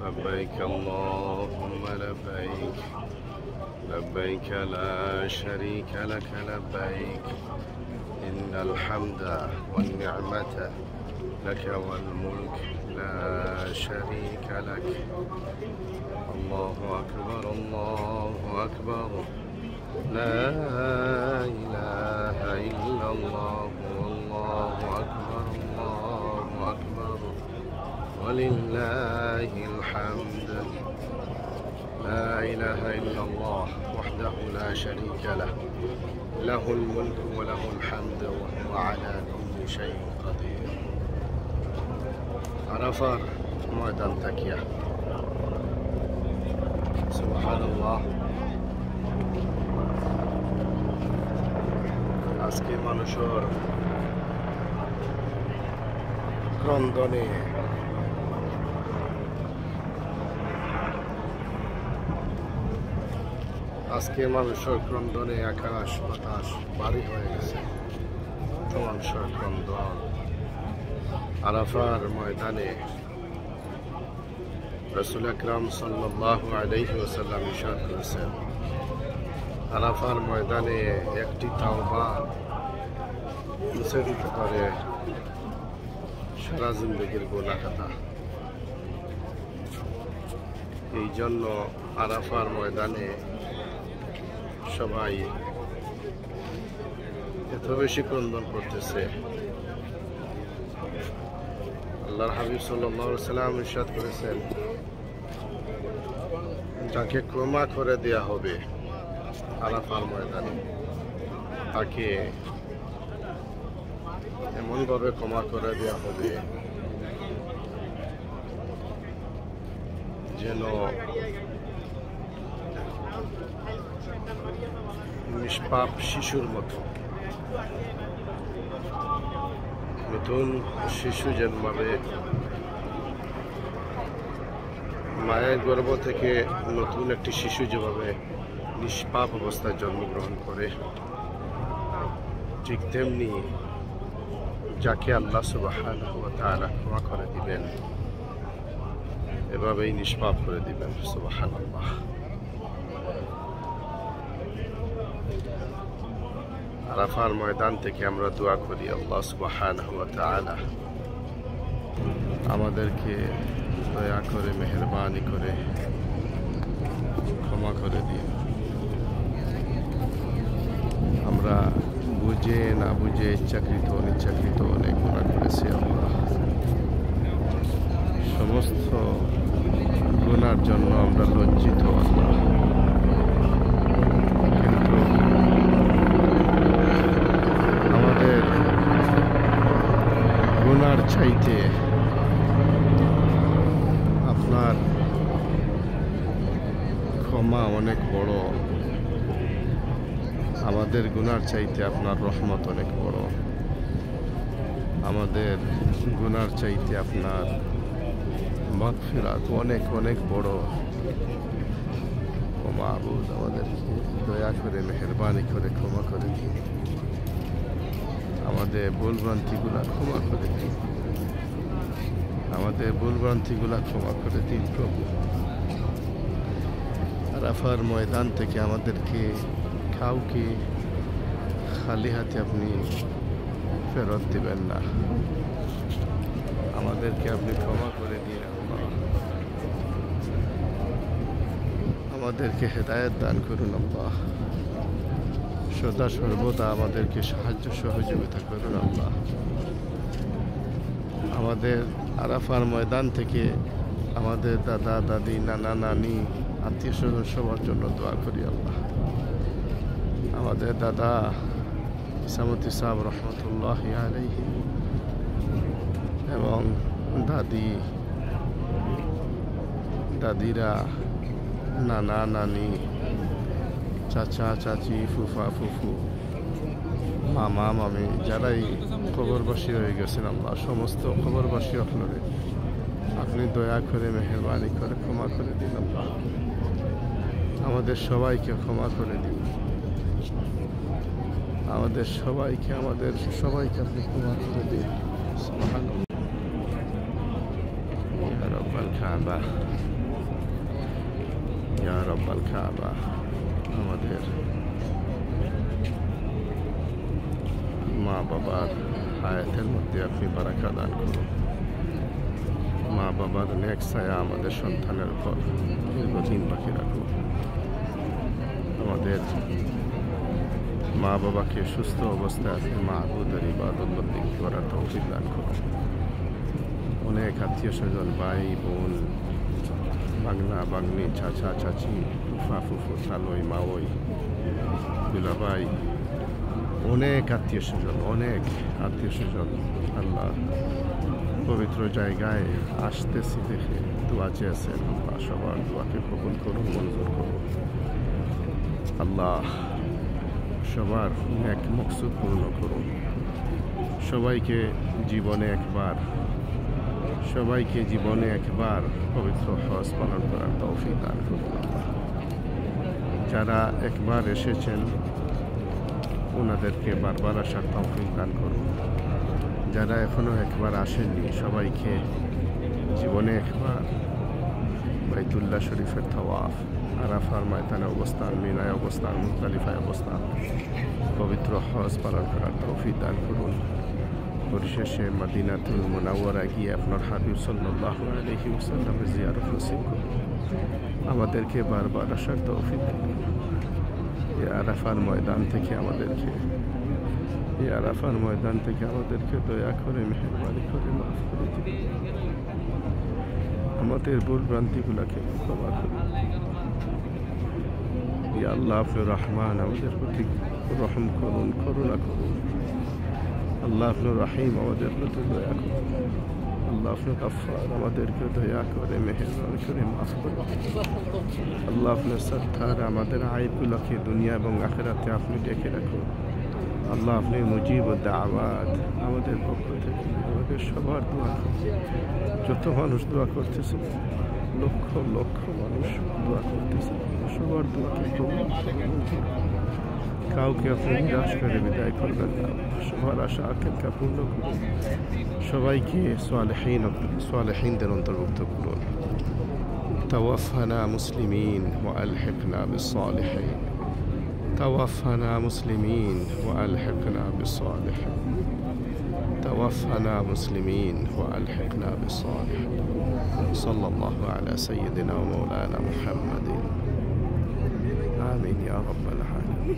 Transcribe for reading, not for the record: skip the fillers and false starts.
لبيك اللهم لبيك لبيك لا شريك لك لبيك إن الحمد والنعمة لك والملك لا شريك لك. الله أكبر الله أكبر لا إله إلا الله والله أكبر الله أكبر ولله الحمد. لا إله إلا الله وحده لا شريك له له الملك وله الحمد وهو على كل شيء قدير. আরাফার ময়দান তাকিয়া সুবহানাল্লাহ। আজকে মানুষের ক্রন্দনে আকাশ বাতাস ভারী হয়ে গেছে। মানুষের ক্রন্দন আরাফার ময়দানে রাসূল আকরাম সাল্লাল্লাহু আলাইহি ওয়াসাল্লাম ইরশাদ করেছেন, আরাফার ময়দানে একটি তাওবা মুছে দিতে পারে সারা জিন্দগির গুনাহ খাতা। এই জন্য আরাফার ময়দানে সবাই এত বেশি ক্রন্দন করতেছে। আল্লাহর হাবিব সাল্লাল্লাহু আলাইহি ওয়াসাল্লাম ইরশাদ করেছেন, যাকে ক্ষমা করে দেয়া হবে আরাফার ময়দানে, তাকে এমনভাবে ক্ষমা করে দেয়া হবে যেন নিষ্পাপ শিশুর মতো। নতুন শিশু জন্মাবে, মায়ের গর্ভ থেকে নতুন একটি শিশু যেভাবে নিষ্পাপ অবস্থায় জন্মগ্রহণ করে, ঠিক তেমনি যাকে আল্লাহ সুবহানাহু ওয়া তাআলা ক্ষমা করে দিবেন, এভাবেই নিষ্পাপ করে দিবেন। সুবহানাল্লাহ। আরাফার ময়দান থেকে আমরা দোয়া করি, আল্লাহ সুবহানাহু ওয়া তাআলা আমাদেরকে দয়া করে মেহেরবানি করে ক্ষমা করে দিন। আমরা বুঝে না বুঝে ইচ্ছাকৃত অনিচ্ছাকৃত অনেক গুনাহ করেছি। আল্লাহ, সমস্ত গুনার জন্য আমরা লজ্জিত। আল্লাহ, কিন্তু আমাদের গুনার চাইতে আপনার ক্ষমা অনেক বড়, আমাদের গুনার চাইতে আপনার রহমত অনেক বড়, আমাদের গুনার চাইতে আপনার মাগফিরাত অনেক অনেক বড়। ও মাবুদ, আমাদেরকে দয়া করে মেহেরবানি করে ক্ষমা করে দিন, আমাদের ভুলভ্রান্তিগুলা ক্ষমা করে দিন, আমাদের ভুলভ্রান্তিগুলা ক্ষমা করে দিন প্রভু। আরাফার ময়দান থেকে আমাদেরকে কাউকে খালি হাতে আপনি ফেরত দিবেন না, আমাদেরকে আপনি ক্ষমা করে দিন। আমাদেরকে হেদায়েত দান করুন আল্লাহ, সদা সর্বদা আমাদেরকে সাহায্য সহযোগিতা করুন আল্লাহ। আমাদের আরাফার ময়দান থেকে আমাদের দাদা দাদি নানা নানি আত্মীয় স্বজন সবার জন্য দোয়া করি আল্লাহ। আমাদের দাদা ইসামতি সাহেব রহমতুল্লাহি আলাইহি এবং দাদিরা, নানা নানি, চাচা চাচি, ফুফা ফুফু, মামা মামি, যারাই কবরবাসী হয়ে গেছেন আল্লাহ, সমস্ত কবরবাসী আপনারে আপনি দয়া করে মেহেরবানি করে ক্ষমা করে দিন আল্লাহ। আমাদের সবাইকে ক্ষমা করে দিন, আমাদের সবাইকে আপনি ক্ষমা করে দিন। সুবহানাল্লাহ। রব্বাল কাবা, ইয়া রব্বাল কাবা, আমাদের মা বাবার হায়াতের মধ্যে আপনি বারাকা দান করুন। মা বাবার নেক ছায়া আমাদের সন্তানের উপর দীর্ঘদিন বাকি রাখুন। আমাদের মা বাবাকে সুস্থ অবস্থায় আপনি মাহবুদের ইবাদত বন্দেগী করার তৌফিক দান করুন। অনেক আত্মীয় স্বজন, ভাই বোন, বাগনা বাগনি, চাচা চাচি, ফুফা ফুফু, খালই মাওই, দুলাভাই, অনেক আত্মীয় স্বজন আল্লাহ পবিত্র জায়গায় আসতেছি দেখে দোয়া চেয়েছেন। আল্লাহ সবার দোয়াকে কবুল করুন, মঞ্জুর করুন। আল্লাহ সবার নেক মকসুদ পূর্ণ করুন। সবাইকে জীবনে একবার পবিত্র হজ পালন করার তৌফিক দান করুন। আল্লাহ যারা একবার এসেছেন ওনাদেরকে বারবার আসার তৌফিক দান করুন। যারা এখনো একবার আসেননি সবাইকে জীবনে একবার বাইতুল্লাহ শরীফের তাওয়াফ, আরাফার ময়দানে অবস্থান, মিনায় অবস্থান, মুজদালিফায় অবস্থান, পবিত্র হজ পালন করার তৌফিক দান করুন। পরিশেষে মদিনাতুল মুনাওয়ারা গিয়ে আপনার হাবিব সাল্লাল্লাহু আলাইহি ওয়াসাল্লামের জিয়ারত নসিব করুন। আমাদেরকে বারবার আসার তৌফিক দান করুন। এই আরাফার ময়দান থেকে আমাদেরকে দয়া করে মেহেরবানি করে মাফ করে দিন। আমাদের ভুল ভ্রান্তিগুলোকে ক্ষমা করুন। ইয়া আল্লাহ আপনি রহমান, আমাদের প্রতি রহম করুন, করুণা করুন। আল্লাহ আপনি রহিম, আমাদের প্রতি দয়া করুন। আল্লাহ আপনি গফফার, আমাদেরকে দয়া করে মেহেরবানি করে মাফ করুন। আল্লাহ আপনার সত্তার, আমাদের আইবগুলোকে দুনিয়া এবং আখিরাতে আপনি ডেকে রাখুন। আল্লাহ আপনি মুজিব দাওয়াত, আমাদের পক্ষ থেকে আমাদের সবার দোয়া, যত মানুষ দোয়া করতেছে, লক্ষ লক্ষ মানুষ দোয়া করতেছে, সবার দোয়াকে কবুল করুন। কাউকে আপনি নিরাশ করে বিদায় করবেন না। সবার আশা আকাঙ্ক্ষা পূর্ণ করুন। সবাইকে সালেহীনদের অন্তর্ভুক্ত করুন। তাওয়াফানা মুসলিমিন ওয়া আলহিকনা বিস-সালিহিন। توفنا مسلمين وألحقنا بالصالحين. توفنا مسلمين وألحقنا بالصالحين. صلى الله على سيدنا ومولانا محمد. آمين يا رب العالمين.